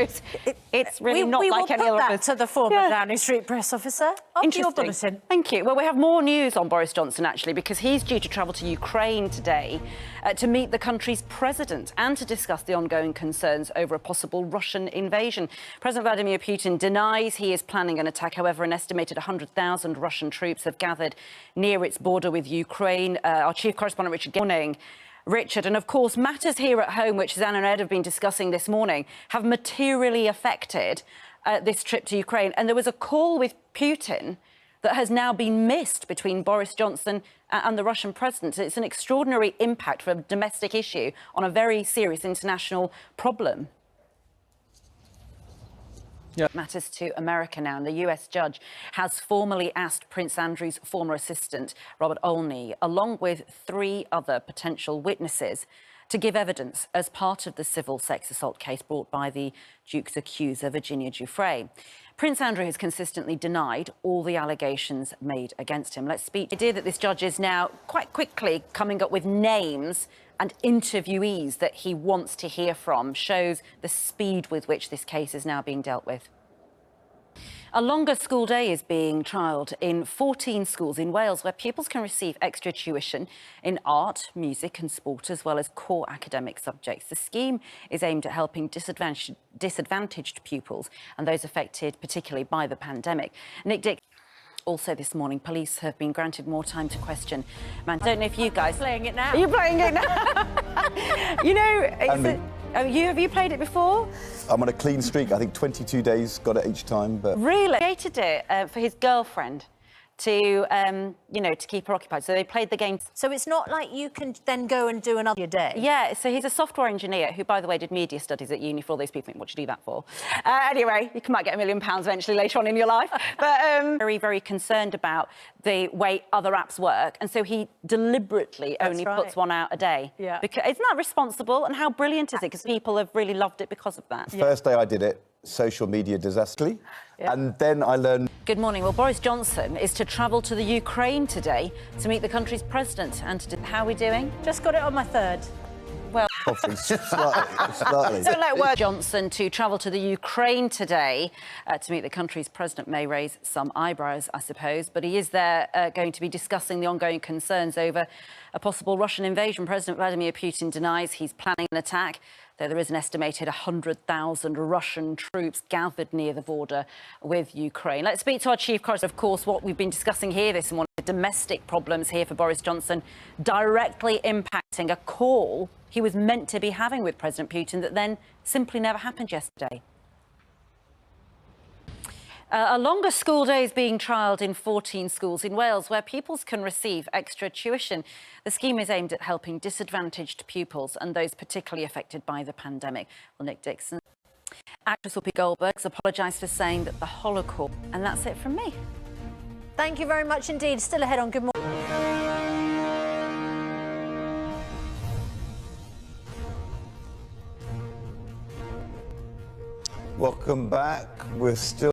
suppose it's really not like any other. We will put that to the former Downing Street press officer. Interesting. Thank you. Well, we have more news on Boris Johnson, actually, because he's due to travel to Ukraine today to meet the country's president and to discuss the ongoing concerns over a possible Russian invasion. President Vladimir Putin denies he is planning an attack. However, an estimated 100,000 Russian troops have gathered near its border with Ukraine. Our chief correspondent, Richard, good morning. Richard, and of course, matters here at home, which Anna and Ed have been discussing this morning, have materially affected this trip to Ukraine. And there was a call with Putin that has now been missed between Boris Johnson and the Russian president. It's an extraordinary impact for a domestic issue on a very serious international problem. Yeah. Matters to America now, and the US judge has formally asked Prince Andrew's former assistant, Robert Olney, along with 3 other potential witnesses, to give evidence as part of the civil sex assault case brought by the Duke's accuser, Virginia Giuffre. Prince Andrew has consistently denied all the allegations made against him. Let's speak. The idea that this judge is now quite quickly coming up with names and interviewees that he wants to hear from shows the speed with which this case is now being dealt with. A longer school day is being trialled in 14 schools in Wales, where pupils can receive extra tuition in art, music and sport, as well as core academic subjects. The scheme is aimed at helping disadvantaged pupils and those affected particularly by the pandemic. Nick Dick. Also this morning, police have been granted more time to question. Man, I don't know if you guys... I'm playing it now. Are you playing it now? You know, have you played it before? I'm on a clean streak. I think 22 days, got it each time. But really? He created it for his girlfriend to, you know, to keep her occupied. So they played the game. So it's not like you can then go and do another day? Yeah, so he's a software engineer who, by the way, did media studies at uni. For all those people think, what do you do that for? Anyway, you might get £1 million eventually later on in your life. But very, very concerned about the way other apps work. And so he deliberately only puts one out a day. Yeah. Because isn't that responsible? And how brilliant is it? Because people have really loved it because of that. First day I did it, social media disaster. Yeah. And then I learned... Good morning. Well, Boris Johnson is to travel to the Ukraine today to meet the country's president. And how are we doing? Just got it on my 3rd. Well, slightly. Don't let word Johnson to travel to the Ukraine today to meet the country's president may raise some eyebrows, I suppose. But he is there going to be discussing the ongoing concerns over a possible Russian invasion. President Vladimir Putin denies he's planning an attack, though there is an estimated 100,000 Russian troops gathered near the border with Ukraine. Let's speak to our chief correspondent. Of course, what we've been discussing here this morning, the domestic problems here for Boris Johnson, directly impacting a call he was meant to be having with President Putin that then simply never happened yesterday. A longer school day is being trialled in 14 schools in Wales, where pupils can receive extra tuition. The scheme is aimed at helping disadvantaged pupils and those particularly affected by the pandemic. Well, Nick Dixon. Actress Whoopi Goldberg's apologised for saying that the Holocaust... And that's it from me. Thank you very much indeed. Still ahead on Good Morning. Welcome back. We're still...